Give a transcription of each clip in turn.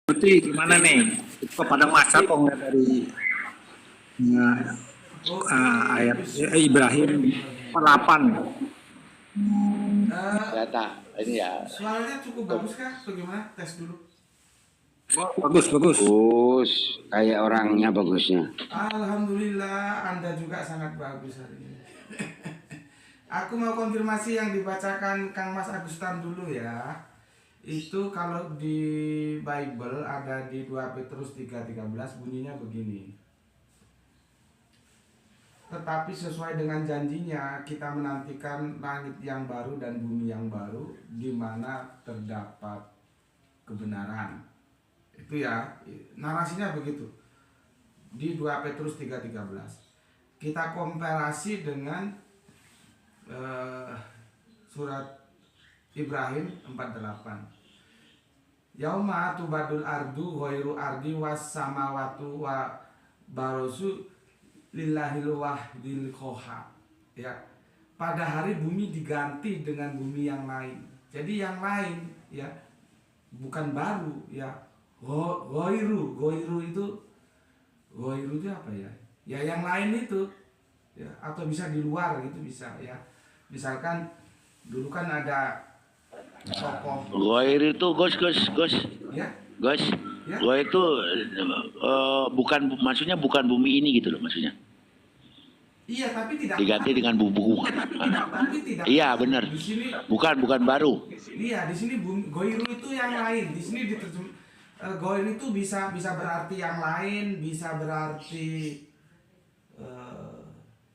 Berarti gimana nih? Itu pada masa kok nggak dari ayat Ibrahim 8. Ya tak, ini ya. Suaranya cukup bagus kah? Atau gimana? Tes dulu. Bagus, bagus. Bagus, kayak orangnya bagusnya. Alhamdulillah, Anda juga sangat bagus hari ini. Aku mau konfirmasi yang dibacakan Kang Mas Agustan dulu ya. Itu kalau di Bible ada di 2 Petrus 3:13 bunyinya begini. Tetapi sesuai dengan janjinya kita menantikan langit yang baru dan bumi yang baru di mana terdapat kebenaran. Itu ya, narasinya begitu. Di 2 Petrus 3:13. Kita komparasi dengan surat Ibrahim 4:8. Yauma tubadul ardu ghairu ardi was samawatu wa barosu lillahil wahdil qahhar. Ya. Pada hari bumi diganti dengan bumi yang lain. Jadi yang lain ya, bukan baru ya. Ghairu itu apa ya? Ya yang lain itu ya, atau bisa di luar gitu bisa ya. Misalkan dulu kan ada tokoh Goir itu ya, Gos. ya. Goir itu bukan, maksudnya bukan bumi ini gitu loh maksudnya. Iya, tapi tidak Diganti dengan bumbu. tapi tidak. Iya benar. Di sini Bukan baru. iya, di sini goiru itu yang lain. Di sini goir itu bisa berarti yang lain, bisa berarti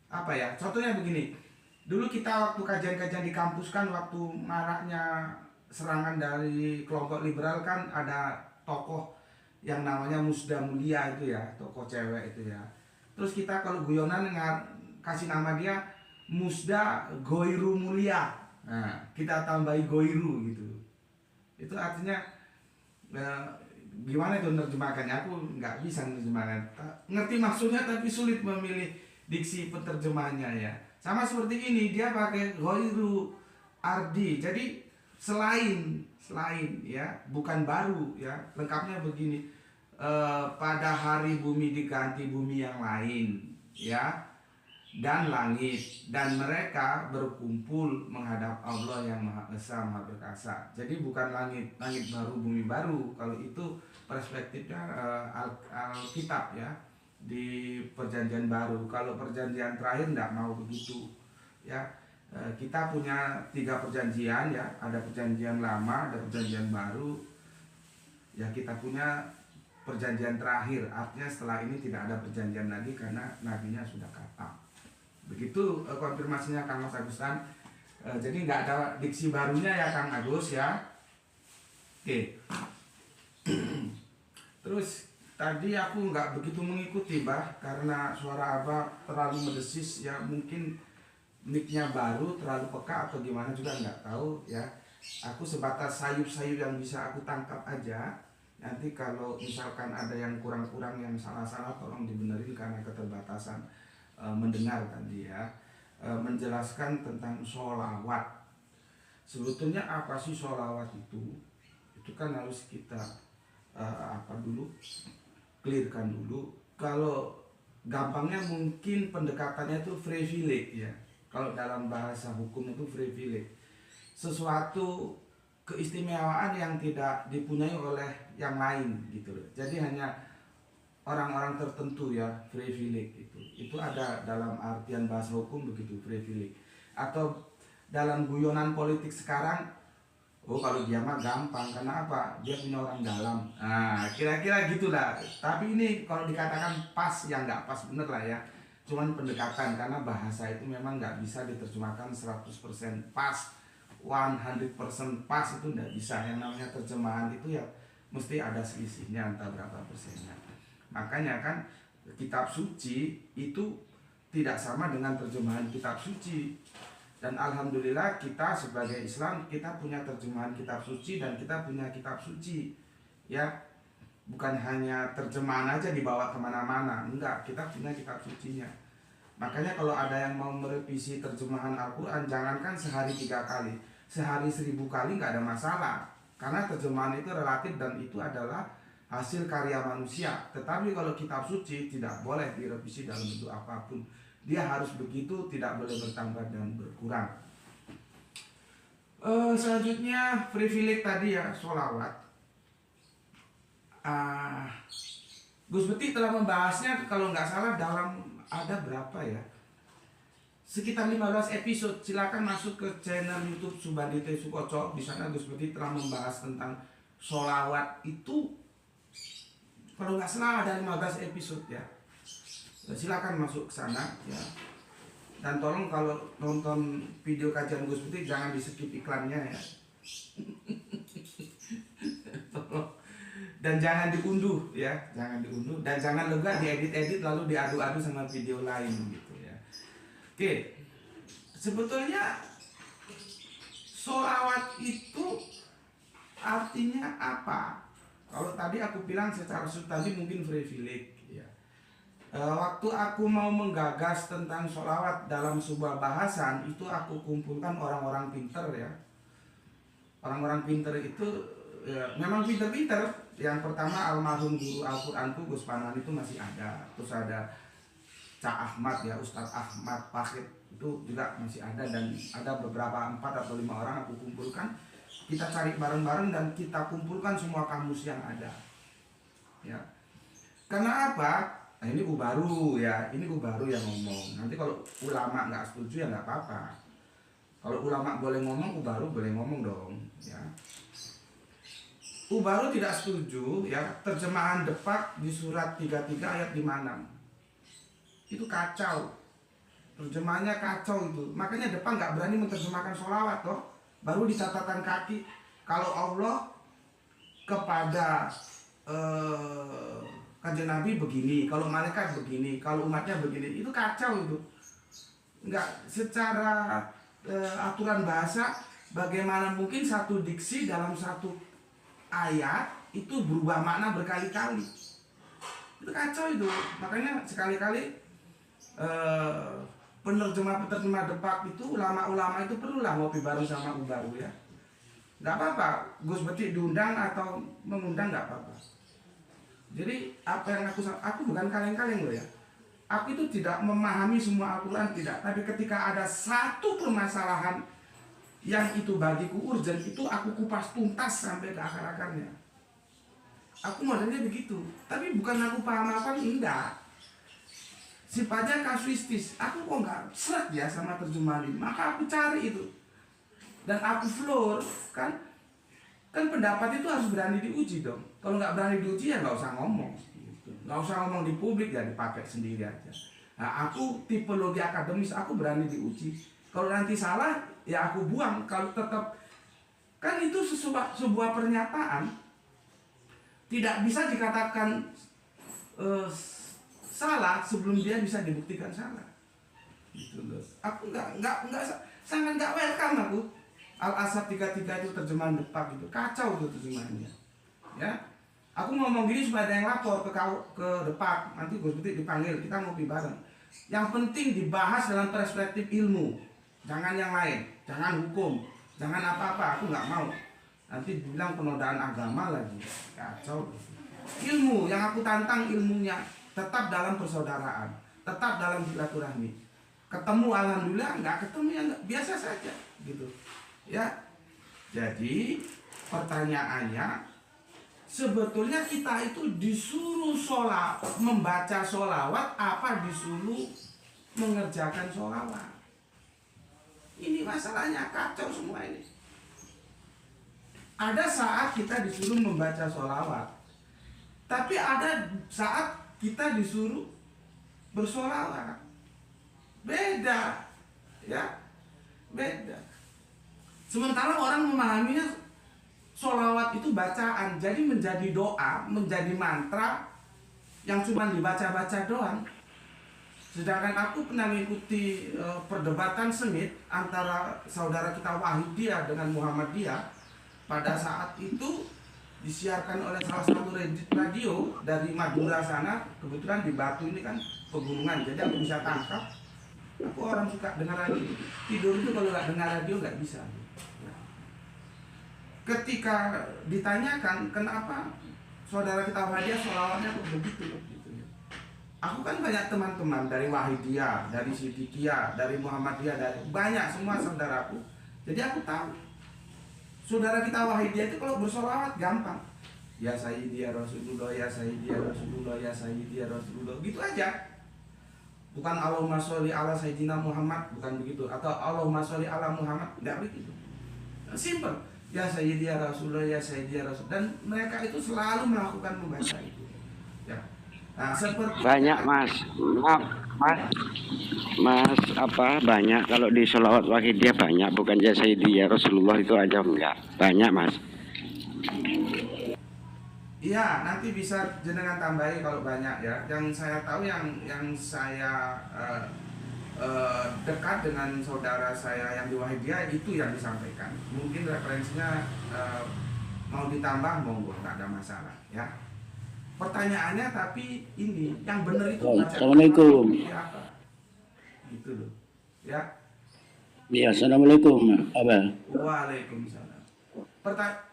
apa ya? Contohnya begini. Dulu kita waktu kajian-kajian di kampus kan, waktu maraknya serangan dari kelompok liberal kan ada tokoh yang namanya Musda Mulia itu ya, tokoh cewek itu ya. Terus kita kalau guyonan kasih nama dia Musda Goiru Mulia. Nah, kita tambahi Goiru gitu. Itu artinya gimana itu menerjemahkannya? Aku nggak bisa menerjemahkan. Ngerti maksudnya tapi sulit memilih diksi penerjemahannya ya. Sama seperti ini, dia pakai Goiru Ardi. Jadi selain ya, bukan baru ya. Lengkapnya begini. Pada hari bumi diganti bumi yang lain ya, dan langit, dan mereka berkumpul menghadap Allah yang Maha Esa Maha Perkasa. Jadi bukan langit baru bumi baru. Kalau itu perspektifnya Alkitab ya, di perjanjian baru. Kalau perjanjian terakhir tidak mau begitu ya. Kita punya 3 perjanjian ya, ada perjanjian lama, ada perjanjian baru ya. Kita punya perjanjian terakhir, artinya setelah ini tidak ada perjanjian lagi karena nabinya sudah khatam. Begitu konfirmasinya Kang Mas Agustan. Jadi nggak ada diksi barunya ya Kang Agus ya. Oke. Terus tadi aku nggak begitu mengikuti karena suara Abah terlalu mendesis ya, mungkin mic-nya baru terlalu peka atau gimana juga nggak tahu ya. Aku sebatas sayup-sayup yang bisa aku tangkap aja. Nanti kalau misalkan ada yang kurang-kurang, yang salah-salah, tolong dibenerin karena keterbatasan mendengar tadi ya. Menjelaskan tentang sholawat. Sebetulnya apa sih sholawat itu? Itu kan harus kita clearkan dulu. Kalau gampangnya mungkin pendekatannya itu privilege ya. Kalau dalam bahasa hukum itu privilege, sesuatu keistimewaan yang tidak dipunyai oleh yang lain gitu loh. Jadi hanya orang-orang tertentu ya, privilege itu ada dalam artian bahasa hukum begitu, privilege. Atau dalam guyonan politik sekarang, oh kalau dia mah gampang, karena apa? Dia punya orang dalam. Nah, kira-kira gitulah. Tapi ini kalau dikatakan pas ya nggak pas bener lah ya. Cuman pendekatan, karena bahasa itu memang nggak bisa diterjemahkan 100% pas, 100% pas itu nggak bisa. Yang namanya terjemahan itu ya mesti ada selisihnya entah berapa persennya. Makanya kan kitab suci itu tidak sama dengan terjemahan kitab suci. Dan alhamdulillah kita sebagai Islam, kita punya terjemahan kitab suci dan kita punya kitab suci ya. Bukan hanya terjemahan aja dibawa kemana-mana, enggak, kita punya kitab sucinya. Makanya kalau ada yang mau merevisi terjemahan Al-Quran, jangankan sehari 3 kali, sehari 1000 kali nggak ada masalah. Karena terjemahan itu relatif dan itu adalah hasil karya manusia. Tetapi kalau kitab suci tidak boleh direvisi dalam bentuk apapun. Dia harus begitu, tidak boleh bertambah dan berkurang. Selanjutnya privilege tadi ya, sholawat. Gus Beti telah membahasnya kalau nggak salah dalam ada berapa ya? Sekitar 15 episode. Silakan masuk ke channel YouTube Subandi T. Sukoco. Di sana Gus Beti telah membahas tentang sholawat itu. Kalau nggak salah ada 15 episode ya. Silakan masuk ke sana ya. Dan tolong kalau nonton video kajian Gus Beti jangan di skip iklannya ya. Dan jangan diunduh ya, jangan diunduh dan jangan lega diedit-edit lalu diadu-adu sama video lain gitu ya. Oke, sebetulnya sholawat itu artinya apa? Kalau tadi aku bilang secara substantif mungkin privilege ya. Waktu aku mau menggagas tentang sholawat dalam sebuah bahasan itu aku kumpulkan orang-orang pinter ya. Orang-orang pinter itu ya, memang pinter-pinter. Yang pertama almarhum guru Al-Quranku Gus Panan itu masih ada. Terus ada Cak Ahmad ya, Ustadz Ahmad Pahit itu juga masih ada. Dan ada beberapa 4 atau 5 orang aku kumpulkan. Kita cari bareng-bareng dan kita kumpulkan semua kamus yang ada ya. Karena apa? Nah ini gue baru ya, ini gue baru yang ngomong. Nanti kalau ulama nggak setuju ya nggak apa-apa. Kalau ulama boleh ngomong, baru boleh ngomong dong ya. Baru tidak setuju ya terjemahan Depak di surat 33 ayat 56. Itu kacau. Terjemahannya kacau itu. Makanya Depak nggak berani menerjemahkan sholawat toh. Baru di catatan kaki kalau Allah kepada kanjeng Nabi begini, kalau malaikat begini, kalau umatnya begini, itu kacau itu. Nggak secara aturan bahasa, bagaimana mungkin satu diksi dalam satu ayat itu berubah makna berkali-kali. Itu kacau itu. Makanya sekali-kali penerjemah Depak itu ulama-ulama itu perlulah ngopi bareng sama Baru ya. Nggak apa-apa Gus Beti diundang atau mengundang nggak apa-apa. Jadi apa yang aku bukan kaleng-kaleng loh ya. Aku itu tidak memahami semua Al-Quran, tidak. Tapi ketika ada satu permasalahan yang itu bagiku urgent, itu aku kupas tuntas sampai ke akar-akarnya. Aku modelnya begitu. Tapi bukan aku paham apa, enggak. Sifatnya kasuistis. Aku kok nggak seret ya sama terjemahan ini. Maka aku cari itu. Dan aku floor, kan pendapat itu harus berani diuji dong. Kalau nggak berani diuji ya nggak usah ngomong. Nggak usah ngomong di publik ya, dipakai sendiri aja. Nah, aku tipologi akademis, aku berani diuji. Kalau nanti salah, ya aku buang. Kalau tetap, kan itu sebuah pernyataan tidak bisa dikatakan salah sebelum dia bisa dibuktikan salah. Gitu loh. Aku sangat nggak welcome aku. Al-Asad 33 itu terjemahan Depak itu kacau tuh terjemahannya. Ya, aku ngomong gini supaya ada yang lapor ke Depak. Nanti Gus Beti dipanggil, kita ngopi bareng. Yang penting dibahas dalam perspektif ilmu. Jangan yang lain, jangan hukum, jangan apa-apa, aku nggak mau. Nanti bilang penodaan agama lagi, kacau. Ilmu, yang aku tantang ilmunya, tetap dalam persaudaraan, tetap dalam silaturahmi. Ketemu alhamdulillah, nggak ketemu ya biasa saja, gitu. Ya, jadi pertanyaannya, sebetulnya kita itu disuruh membaca sholawat, apa disuruh mengerjakan sholawat? Ini masalahnya, kacau semua ini. Ada saat kita disuruh membaca sholawat, tapi ada saat kita disuruh bersholawat. Beda, ya, beda. Sementara orang memahaminya sholawat itu bacaan, jadi menjadi doa, menjadi mantra yang cuma dibaca-baca doang. Sedangkan aku pernah mengikuti perdebatan sengit antara saudara kita Wahidiyah dengan Muhammadiyah. Pada saat itu disiarkan oleh salah satu radio dari Madura sana. Kebetulan di Batu ini kan pegunungan, jadi aku bisa tangkap. Aku orang suka dengar radio. Tidur itu kalau nggak dengar radio nggak bisa. Ketika ditanyakan kenapa saudara kita Wahidiyah sholawatnya kok begitu gitu ya. Aku kan banyak teman-teman dari Wahidiyah, dari Sidikiyah, dari Muhammadiyah, dari banyak semua saudaraku. Jadi aku tahu saudara kita Wahidiyah itu kalau bersolawat gampang. Ya Sayyidi ya Rasulullah, ya Sayyidi ya Rasulullah, ya Sayyidi ya Rasulullah, gitu aja. Bukan Allahumma sholli ala Sayyidina Muhammad, bukan begitu. Atau Allahumma sholli ala Muhammad, enggak begitu. Simple. Ya Sayyidi ya Rasulullah, ya Sayyidi ya Rasul. Dan mereka itu selalu melakukan membaca itu. Ya. Nah, seperti Banyak mas, maaf mas apa banyak kalau di sholawat Wahidiyah banyak, bukan ya Sayyidi ya Rasulullah itu aja enggak, banyak mas. iya, nanti bisa jenengan tambahi kalau banyak ya. Yang saya tahu yang saya dekat dengan saudara saya yang di Wahidiyah itu yang disampaikan. Mungkin referensinya mau ditambah monggo, nggak ada masalah ya. Pertanyaannya tapi ini yang benar itu baca Assalamualaikum. seperti apa? Gitu loh. Ya. Ya, assalamualaikum abah. Waalaikumsalam.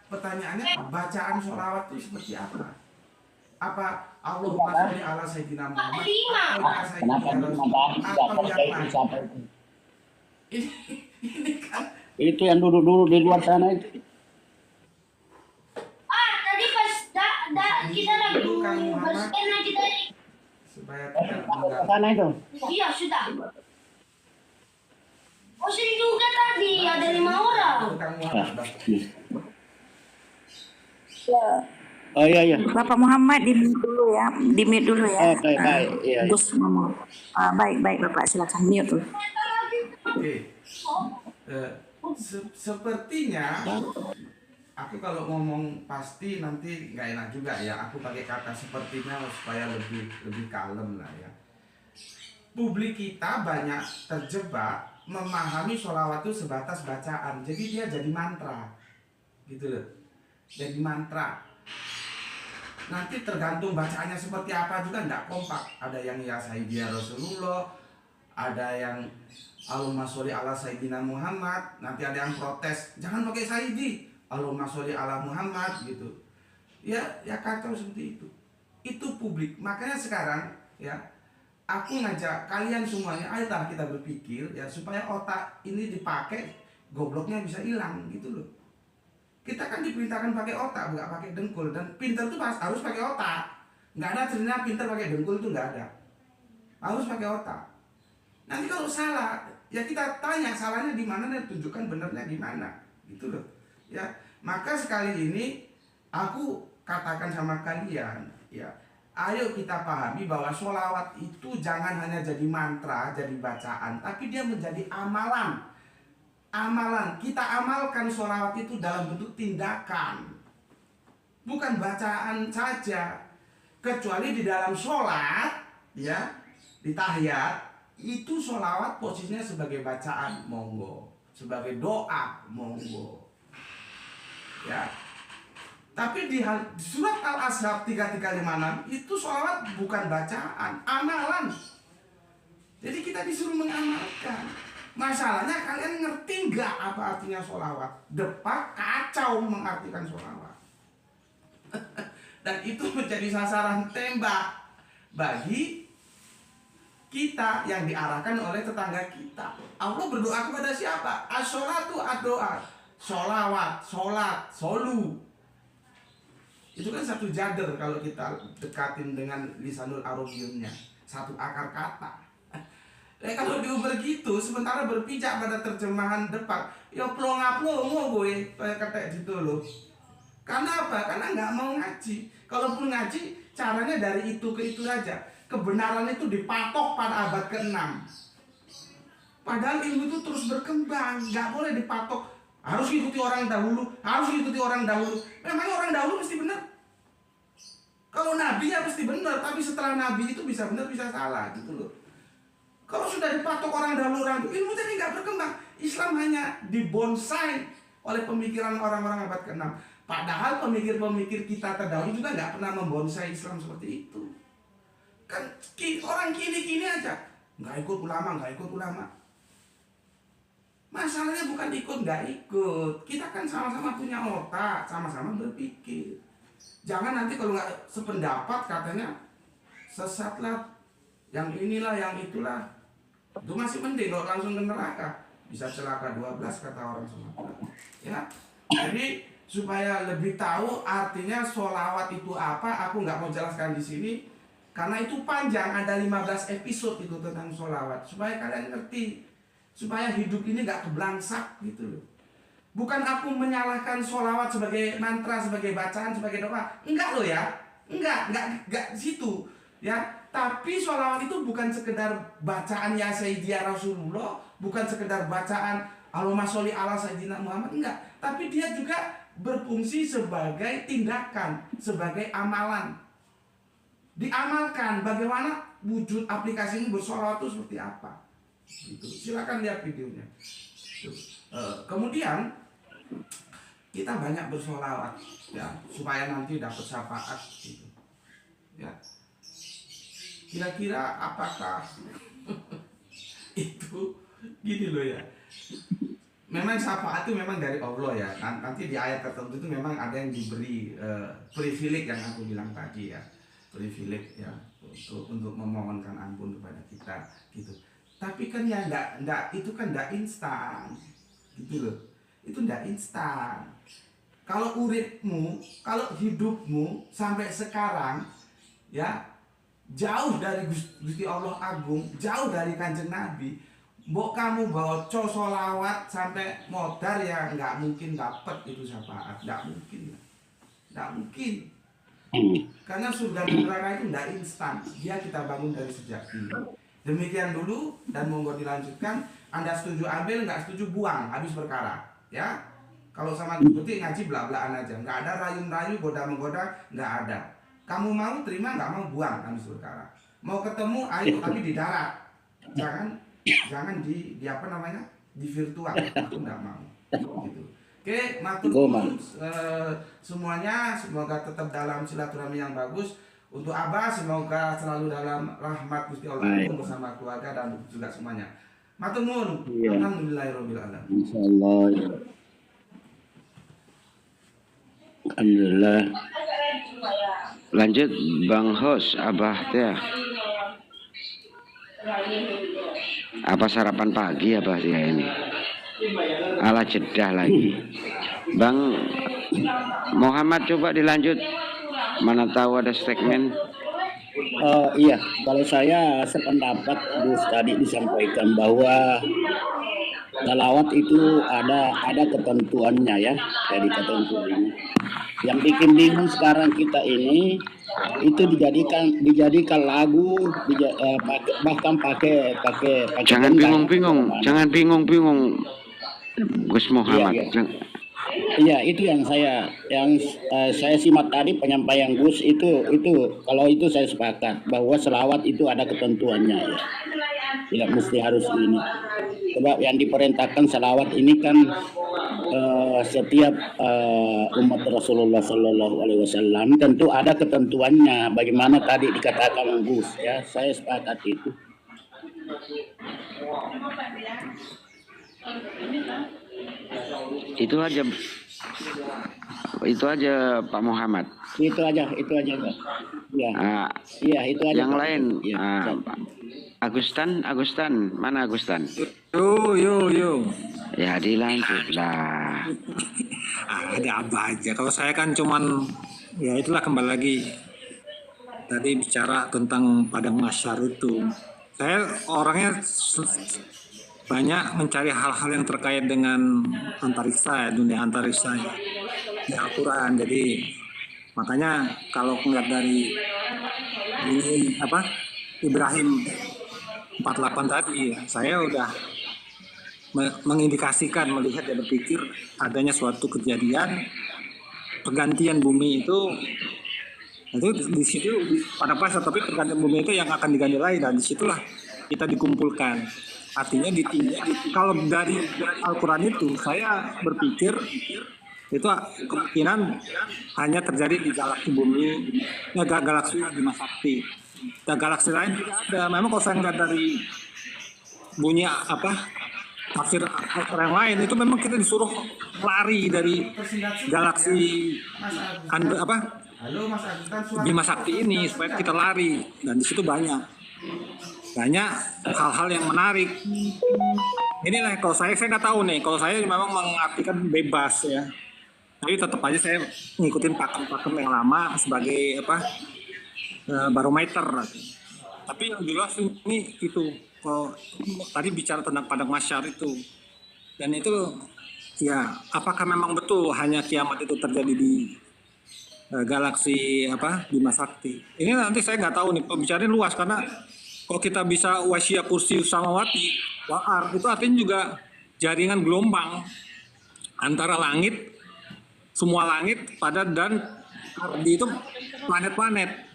Pertanyaannya bacaan sholawat itu seperti apa? Apa Allahumma sholli ala Sayyidina Muhammad atau ya Sayyidina Rasulullah atau yang lain? Ini kan Itu yang duduk-duduk di luar sana itu. Tadi pas kita lagi Bukan Muhammad. bersihkan kita. supaya tidak mengganggu. Sana itu. Iya sudah. Bosan juga tadi ada 5 orang. Bukan Muhammad. Oh iya iya. Bapak Muhammad di mute dulu ya, di mute dulu ya. Oke, baik. Iya, iya. Gus ngomong. Baik Bapak silakan mute dulu. Oke. Sepertinya aku kalau ngomong pasti nanti nggak enak juga ya. Aku pakai kata sepertinya supaya lebih kalem lah ya. Publik kita banyak terjebak memahami sholawat itu sebatas bacaan. Jadi dia jadi mantra, gitu loh. Jadi mantra. Nanti tergantung bacaannya seperti apa juga nggak kompak. Ada yang ya Sayyidi ya Rasulullah, ada yang Allahumma sholli ala Sayyidina Muhammad. Nanti ada yang protes, jangan pakai Sayyidi, Allahumma sholli ala Muhammad gitu. Ya kacau seperti itu. Itu publik. Makanya sekarang ya aku ngajak kalian semuanya, ayolah kita berpikir ya supaya otak ini dipakai, gobloknya bisa hilang gitu loh. Kita kan diperintahkan pakai otak, nggak pakai dengkul. Dan pinter tuh harus pakai otak. Nggak ada cerita pinter pakai dengkul itu nggak ada. Harus pakai otak. Nanti kalau salah, ya kita tanya salahnya di mana dan tunjukkan benernya gimana, gitu loh. Ya, maka sekali ini aku katakan sama kalian, ya, ayo kita pahami bahwa sholawat itu jangan hanya jadi mantra, jadi bacaan, tapi dia menjadi amalan. Amalan, kita amalkan sholawat itu dalam bentuk tindakan, bukan bacaan saja. Kecuali di dalam sholat, ya, di tahiyat itu sholawat posisinya sebagai bacaan, monggo, sebagai doa, monggo, ya. Tapi di surat Al-Ahzab 356 itu sholawat bukan bacaan, amalan. Jadi kita disuruh mengamalkan. Masalahnya kalian ngerti nggak apa artinya sholawat? Depak kacau mengartikan sholawat. Dan itu menjadi sasaran tembak bagi kita yang diarahkan oleh tetangga kita. Allah berdoa kepada siapa? As-sholatu ad-doa. Sholawat, sholat, solu. Itu kan satu jader kalau kita dekatin dengan lisanul arabiyunnya. Satu akar kata. Kalau diuber gitu, sementara berpijak pada terjemahan depan, ya plonga-plongo gue, kayak kata gitu loh. Karena apa? Karena nggak mau ngaji. Kalaupun ngaji, caranya dari itu ke itu aja. Kebenaran itu dipatok pada abad ke-6. Padahal ilmu itu terus berkembang, nggak boleh dipatok. Harus ikuti orang dahulu, harus ikuti orang dahulu. Memangnya orang dahulu mesti benar? Kalau nabi ya mesti benar, tapi setelah nabi itu bisa benar, bisa salah gitu loh. Kalau sudah dipatok orang dahulu, ilmu jadi nggak berkembang. Islam hanya dibonsai oleh pemikiran orang-orang abad ke-6. Padahal pemikir-pemikir kita terdahulu juga nggak pernah membonsai Islam seperti itu. Kan orang kini-kini aja nggak ikut ulama, nggak ikut ulama. Masalahnya bukan ikut nggak ikut. Kita kan sama-sama punya otak, sama-sama berpikir. Jangan nanti kalau nggak sependapat katanya sesatlah, yang inilah, yang itulah. Itu masih mending kalau langsung ke neraka. Bisa celaka 12 kata orang Sumatera. Ya. Jadi supaya lebih tahu artinya sholawat itu apa, aku nggak mau jelaskan di sini karena itu panjang, ada 15 episode itu tentang sholawat. Supaya kalian ngerti, supaya hidup ini nggak keblangsak gitu loh. Bukan aku menyalahkan sholawat sebagai mantra, sebagai bacaan, sebagai doa. Enggak loh ya. Enggak di situ. Ya, tapi sholawat itu bukan sekedar bacaan ya Sayyidi ya Rasulullah, bukan sekedar bacaan Allahumma sholli ala Sayyidina Muhammad, enggak. Tapi dia juga berfungsi sebagai tindakan, sebagai amalan. Diamalkan bagaimana wujud aplikasi ini bersolawat itu seperti apa. Gitu. Silakan lihat videonya. Kemudian kita banyak bersolawat ya supaya nanti dapat syafaat gitu. Ya. Kira-kira apakah itu gini loh ya. Memang syafaat itu memang dari Allah ya. Nanti di ayat tertentu itu memang ada yang diberi privilege yang aku bilang tadi ya. Privilege ya untuk memohonkan ampun kepada kita gitu. Tapi kan ya enggak itu kan enggak instan. Gitu loh. Itu enggak instan. Kalau uripmu, kalau hidupmu sampai sekarang ya jauh dari Gusti Allah Agung, jauh dari Kanjeng Nabi, mbok kamu bawa sholawat sampai modar ya nggak mungkin dapat itu syafaat, nggak mungkin, nggak mungkin. Karena surga dan neraka itu nggak instan, dia kita bangun dari sejak dini. Demikian dulu dan monggo dilanjutkan. Anda setuju ambil, nggak setuju buang, habis perkara, ya. Kalau sama seperti ngaji belak-belakan aja, nggak ada rayu-rayu, goda-menggoda, nggak ada. Kamu mau terima, nggak mau buang, habis perkara. Mau ketemu, ayo tapi di darat, jangan di apa namanya, di virtual, aku nggak mau. Gitu. Oke, matur nuwun semuanya, semoga tetap dalam silaturahmi yang bagus. Untuk Abah, semoga selalu dalam rahmat Gusti Allah bersama keluarga dan juga semuanya. Matur nuwun. Alhamdulillahirabbil alamin. Insyaallah. Alhamdulillah. Lanjut Bang Hos, Abah teh. Apa sarapan pagi Abah ya ini? Ala jedah lagi. Bang Muhammad coba dilanjut. Mana tahu ada segmen. Iya, kalau saya sependapat Gus tadi disampaikan bahwa salawat itu ada ketentuannya ya, jadi ketentuannya. Yang bikin bingung sekarang kita ini itu dijadikan lagu, bahkan pakai. Jangan bingung, Gus Muhammad. Iya. Iya, itu yang saya simak tadi penyampaian Gus itu kalau itu saya sepakat bahwa selawat itu ada ketentuannya ya. Tidak mesti harus ini. Sebab yang diperintahkan selawat ini kan setiap umat Rasulullah Shallallahu Alaihi Wasallam tentu ada ketentuannya. Bagaimana tadi dikatakan Gus ya, saya sepakat itu. Itu aja Pak Muhammad. Itu aja. Ya. Iya, itu aja. Yang lain, ya. Agustan, mana Agustan? Yo. Ya dilanjut lah. Ada apa aja. Kalau saya kan cuman, ya itulah kembali lagi. Tadi bicara tentang padang mahsyar itu. Saya orangnya banyak mencari hal-hal yang terkait dengan antariksa ya, dunia antariksa ya, di Al-Quran. Jadi makanya kalau melihat dari ini Ibrahim 48 tadi ya, saya udah mengindikasikan, melihat dan berpikir adanya suatu kejadian pergantian bumi itu di situ pada pas, tapi pergantian bumi itu yang akan diganti lagi, dan disitulah kita dikumpulkan. Artinya kalau dari Al-Quran itu saya berpikir itu kemungkinan hanya terjadi di galaksi bumi, galaksi Bima Sakti. Dan galaksi lain juga ada. Memang kalau saya melihat dari bunyi tafsir yang lain itu memang kita disuruh lari dari galaksi Halo Mas Agustan, suara Bima Sakti ini supaya kita lari, dan di situ banyak hal-hal yang menarik. Inilah kalau saya nggak tahu nih, kalau saya memang mengartikan bebas ya, tapi tetap aja saya ngikutin pakem-pakem yang lama sebagai barometer. Tapi yang jelas ini itu kalau tadi bicara tentang padang mahsyar itu, dan itu ya apakah memang betul hanya kiamat itu terjadi di galaksi Bima Sakti? Ini nanti saya nggak tahu nih, pembicaraan luas karena kalau kita bisa wasya kursi samawati wa'ar, itu artinya juga jaringan gelombang antara langit, semua langit padat dan itu planet-planet.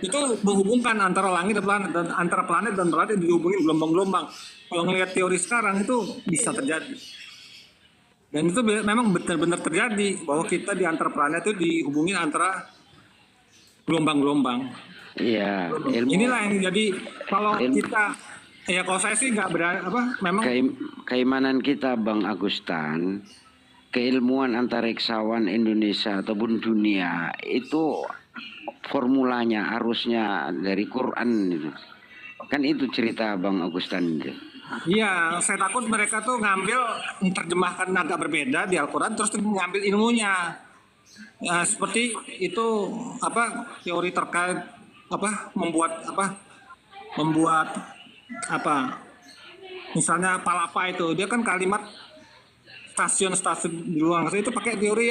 Itu menghubungkan antara langit dan planet, dan antara planet dan planet dihubungin gelombang-gelombang. Kalau ngelihat teori sekarang itu bisa terjadi. Dan itu memang benar-benar terjadi bahwa kita di antara planet itu dihubungin antara gelombang-gelombang. Iya, Inilah yang jadi kalau kita kalau saya sih nggak berani memang keimanan kita Bang Agustan, keilmuan antariksawan Indonesia ataupun dunia itu formulanya arusnya dari Quran itu. Kan itu cerita Bang Agustan itu. Iya, saya takut mereka tuh ngambil menerjemahkan agak berbeda di Al-Quran terus ngambil ilmunya. Ya, seperti itu teori terkait membuat misalnya Palapa itu dia kan kalimat stasiun-stasiun di luar itu pakai teori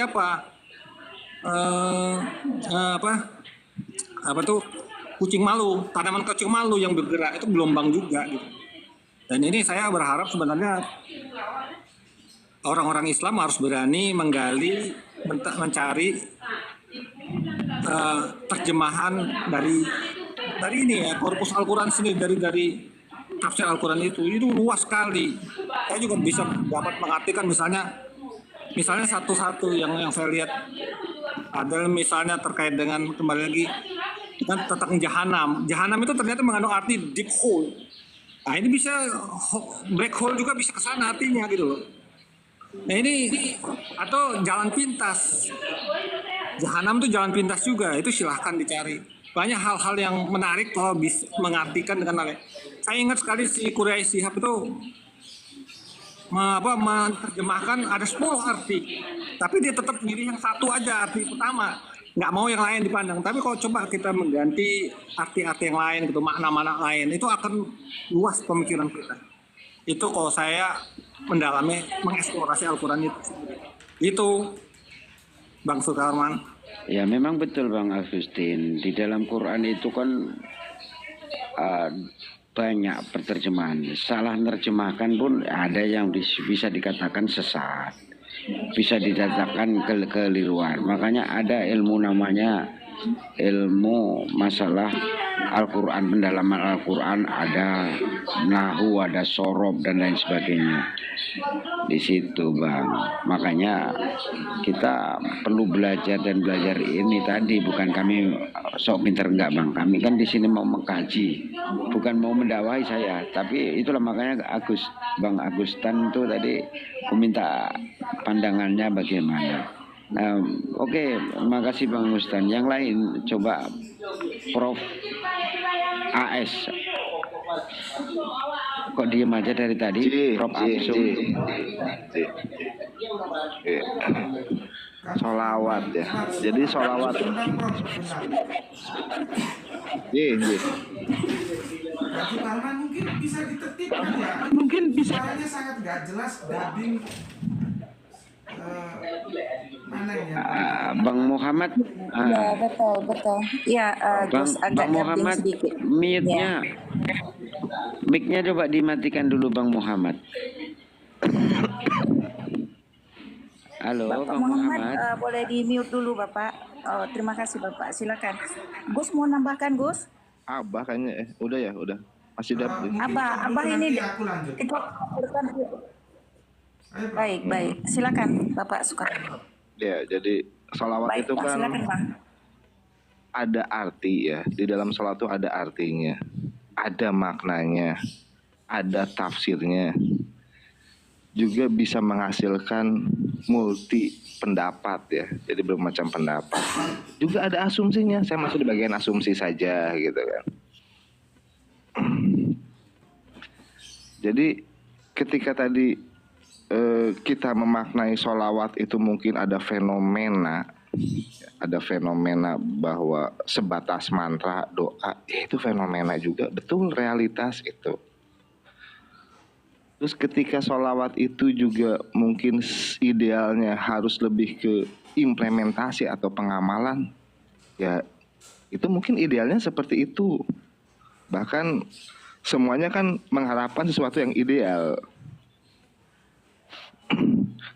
kucing malu, tanaman kucing malu yang bergerak itu gelombang juga gitu. Dan ini saya berharap sebenarnya orang-orang Islam harus berani menggali, mencari terjemahan dari ini ya, korpus Al-Quran sendiri, dari tafsir Al-Quran itu luas sekali. Saya juga bisa dapat mengartikan misalnya satu-satu yang saya lihat adalah misalnya terkait dengan kembali lagi kan tentang jahanam. Jahanam itu ternyata mengandung arti deep hole. Nah ini bisa black hole juga bisa ke sana artinya gitu loh. Nah ini atau jalan pintas. Jahanam itu jalan pintas juga, itu silahkan dicari. Banyak hal-hal yang menarik kalau bisa mengartikan dengan lain. Saya ingat sekali si Quraish Shihab itu menerjemahkan ada 10 arti, tapi dia tetap pilih yang satu aja arti pertama, nggak mau yang lain dipandang. Tapi kalau coba kita mengganti arti-arti yang lain gitu, makna-makna lain, itu akan luas pemikiran kita. Itu kalau saya mendalami, mengeksplorasi Al-Quran itu Bang Sukarman. Ya memang betul Bang Agustin, di dalam Quran itu kan banyak penerjemahan. Salah nerjemahkan pun ada yang bisa dikatakan sesat, bisa dikatakan keliruan. Makanya ada ilmu namanya ilmu masalah Al-Quran, pendalaman Al-Quran, ada nahu, ada sorob dan lain sebagainya di situ Bang. Makanya kita perlu belajar dan belajar ini tadi, bukan kami sok pinter enggak Bang. Kami kan di sini mau mengkaji, bukan mau mendakwahi saya, tapi itulah makanya Bang Agustan itu tadi meminta pandangannya bagaimana. Oke, makasih Bang Agustan. Yang lain coba Prof AS. Kok diem aja dari tadi? Prof Absum. Solawat ya. Jadi solawat. Karena mungkin bisa ditertibkan ya. Mungkin bisa. Suaranya sangat gak jelas, dubbing mana ya? Bang Muhammad. Ya betul. Ya Gus agak Bang Muhammad, sedikit. mute-nya, mic-nya coba dimatikan dulu Bang Muhammad. Halo Bapak Bang Muhammad, Muhammad. boleh di mute dulu Bapak. Oh, terima kasih Bapak, silakan. Gus mau nambahkan Gus? Abah kayaknya udah. Masih dapat. Abah ini Aku lanjut. itu Ayo, Bro. baik, silakan Bapak suka. Ya, jadi solawat Baik, itu Pak, kan silakan Bang. ada arti ya. Di dalam sholat itu ada artinya, ada maknanya, ada tafsirnya. Juga bisa menghasilkan multi pendapat ya, jadi bermacam pendapat. Juga ada asumsinya, saya masuk di bagian asumsi saja gitu kan. Jadi ketika tadi kita memaknai sholawat itu mungkin ada fenomena bahwa sebatas mantra doa, itu fenomena juga, betul realitas itu. Terus ketika sholawat itu juga mungkin idealnya harus lebih ke implementasi atau pengamalan, ya itu mungkin idealnya seperti itu. Bahkan semuanya kan mengharapkan sesuatu yang ideal.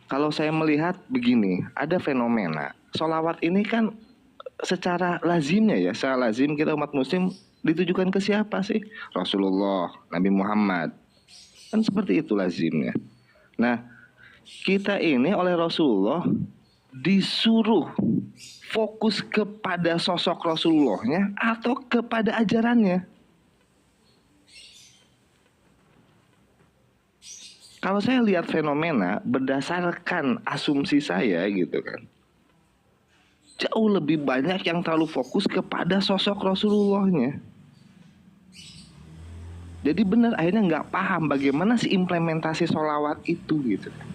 Kalau saya melihat begini, ada fenomena sholawat ini kan secara lazimnya ya, secara lazim kita umat muslim ditujukan ke siapa sih? Rasulullah, Nabi Muhammad. Kan seperti itu lazimnya. Nah, kita ini oleh Rasulullah disuruh fokus kepada sosok Rasulullahnya atau kepada ajarannya. Kalau saya lihat fenomena berdasarkan asumsi saya gitu kan, jauh lebih banyak yang terlalu fokus kepada sosok Rasulullahnya. Jadi benar akhirnya nggak paham bagaimana sih implementasi sholawat itu gitu kan.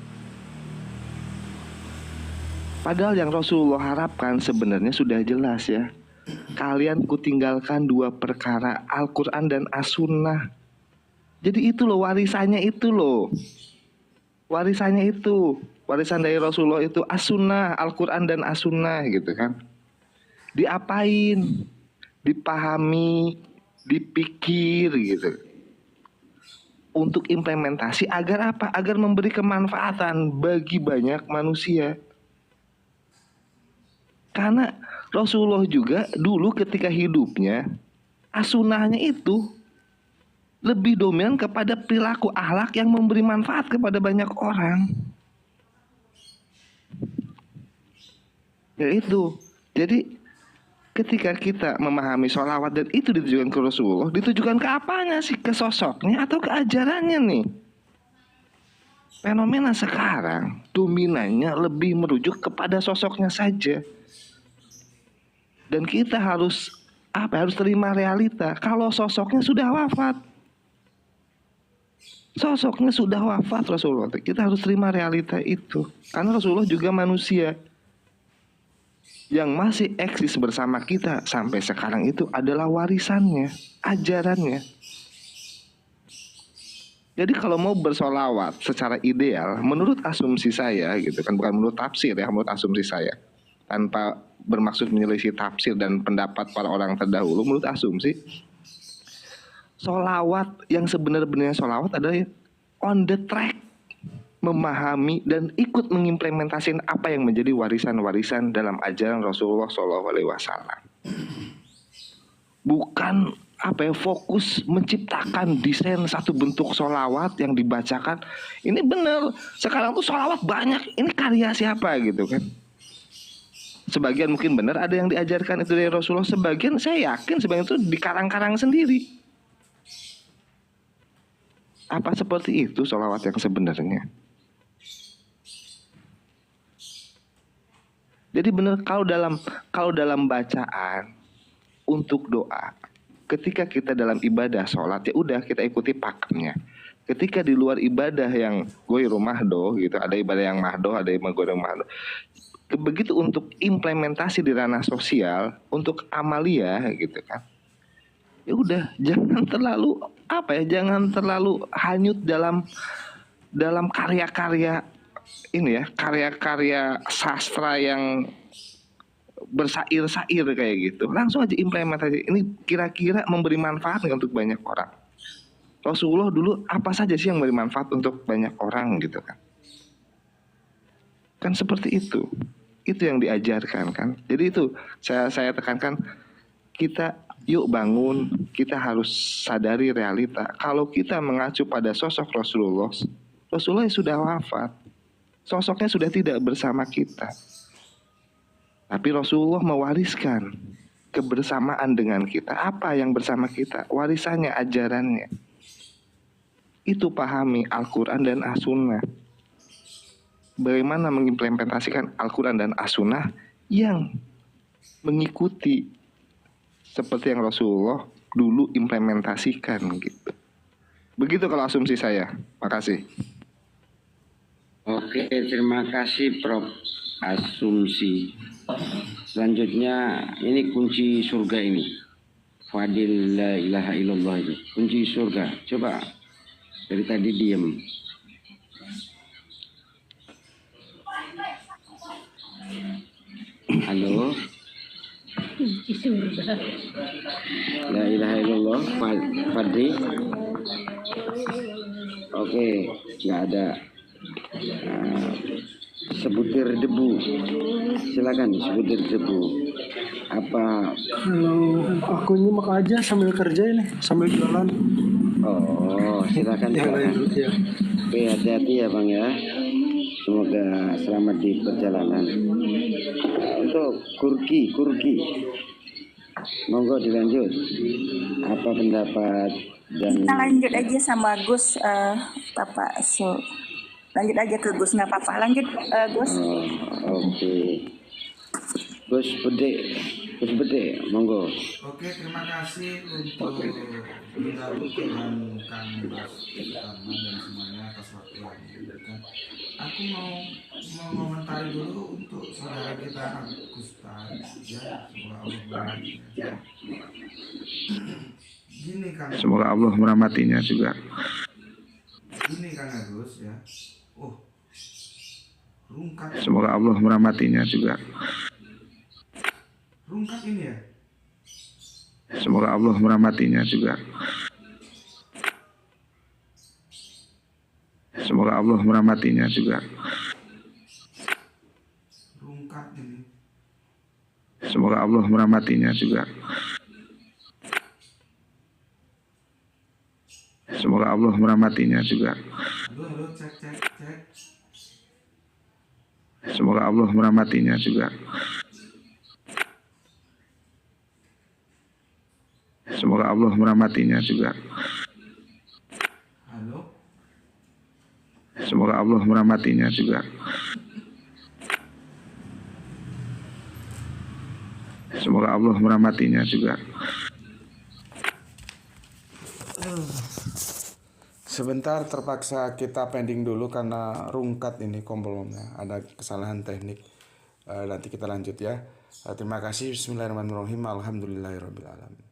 Padahal yang Rasulullah harapkan sebenarnya sudah jelas ya. Kalian kutinggalkan 2 perkara, Al-Quran dan As-Sunnah. Jadi itu loh warisannya itu loh. Warisannya itu. Warisan dari Rasulullah itu As-Sunnah, Al-Quran dan As-Sunnah gitu kan. Diapain? Dipahami, dipikir gitu. Untuk implementasi agar apa? Agar memberi kemanfaatan bagi banyak manusia. Karena Rasulullah juga dulu ketika hidupnya, as-sunnahnya itu lebih dominan kepada perilaku akhlak yang memberi manfaat kepada banyak orang. Ya itu. Jadi ketika kita memahami sholawat dan itu ditujukan ke Rasulullah, ditujukan ke apanya sih? Ke sosoknya atau ke ajarannya nih? Fenomena sekarang dominannya lebih merujuk kepada sosoknya saja. Dan kita harus harus terima realita. Kalau sosoknya sudah wafat, sosoknya sudah wafat Rasulullah, kita harus terima realita itu. Karena Rasulullah juga manusia. Yang masih eksis bersama kita sampai sekarang itu adalah warisannya, ajarannya. Jadi kalau mau bersolawat secara ideal, menurut asumsi saya gitu kan, bukan menurut tafsir ya, menurut asumsi saya, tanpa bermaksud menyelisih tafsir dan pendapat para orang terdahulu, menurut asumsi, solawat yang sebenarnya solawat adalah on the track, memahami dan ikut mengimplementasikan apa yang menjadi warisan-warisan dalam ajaran Rasulullah SAW. Bukan fokus menciptakan desain satu bentuk sholawat yang dibacakan. Ini benar, sekarang tuh sholawat banyak. Ini karya siapa gitu kan? Sebagian mungkin benar ada yang diajarkan itu dari Rasulullah. Sebagian saya yakin sebagian itu dikarang-karang sendiri. Apa seperti itu sholawat yang sebenarnya? Jadi benar kalau dalam bacaan untuk doa, ketika kita dalam ibadah sholat ya udah kita ikuti pakemnya. Ketika di luar ibadah yang ghairu mahdoh gitu, ada ibadah yang mahdoh, ada ibadah ghairu mahdoh. Begitu untuk implementasi di ranah sosial, untuk amalia gitu kan. Ya udah jangan terlalu hanyut dalam karya-karya ini ya, karya-karya sastra yang bersair-sair kayak gitu. Langsung aja implementasi. Ini kira-kira memberi manfaat nggak untuk banyak orang? Rasulullah dulu apa saja sih yang memberi manfaat untuk banyak orang gitu kan? Kan seperti itu. Itu yang diajarkan kan. Jadi itu saya tekankan, kita yuk bangun, kita harus sadari realita. Kalau kita mengacu pada sosok Rasulullah yang sudah wafat. Sosoknya sudah tidak bersama kita. Tapi Rasulullah mewariskan kebersamaan dengan kita. Apa yang bersama kita? Warisannya, ajarannya. Itu pahami Al-Quran dan As-Sunnah. bagaimana mengimplementasikan Al-Quran dan As-Sunnah yang mengikuti seperti yang Rasulullah dulu implementasikan gitu. Begitu kalau asumsi saya. Makasih. Oke, terima kasih Prof. Asumsi. Selanjutnya ini kunci surga ini. Fadil la ilaha illallah itu. Kunci surga. Coba dari tadi diem. Halo. La ilaha illallah Fadli. Oke, nggak ada. Sebutir debu. Silakan sebutir debu. Apa? Kalau aku nyimak aja sambil kerja ini, sambil jualan. Oh, silakan. Ya. Oke, hati-hati ya Bang ya. Semoga selamat di perjalanan. Untuk Kurki, monggo dilanjut. Apa pendapat dan Kita lanjut aja sama Gus, Bapak. So, lanjut aja ke Gus, nggak apa-apa. Lanjut, Gus. Oke. Gus Bede, monggo. Oke, terima kasih untuk Bunda dengan Kang Bas Tarman dan semuanya atas waktu yang diberikan. Aku mau mengomentari dulu untuk saudara kita Agustan, ya, semoga Allah berkati. Gini Kang. Semoga Allah merahmatinya juga. Gini Kang Agus ya. Rungkat. Semoga Allah merahmatinya juga. Rungkat ini ya. Semoga Allah merahmatinya juga. Semoga Allah merahmatinya juga. Rungkat ini. Semoga Allah merahmatinya juga. Semoga Allah merahmatinya juga. Halo, cek. Semoga Allah merahmatinya juga. Semoga Allah merahmatinya juga. Halo. Semoga Allah merahmatinya juga. Semoga Allah merahmatinya juga. Sebentar terpaksa kita pending dulu karena rungkat ini komponennya, ada kesalahan teknik. Nanti kita lanjut ya. Terima kasih. Bismillahirrahmanirrahim. Alhamdulillahirabbil alamin.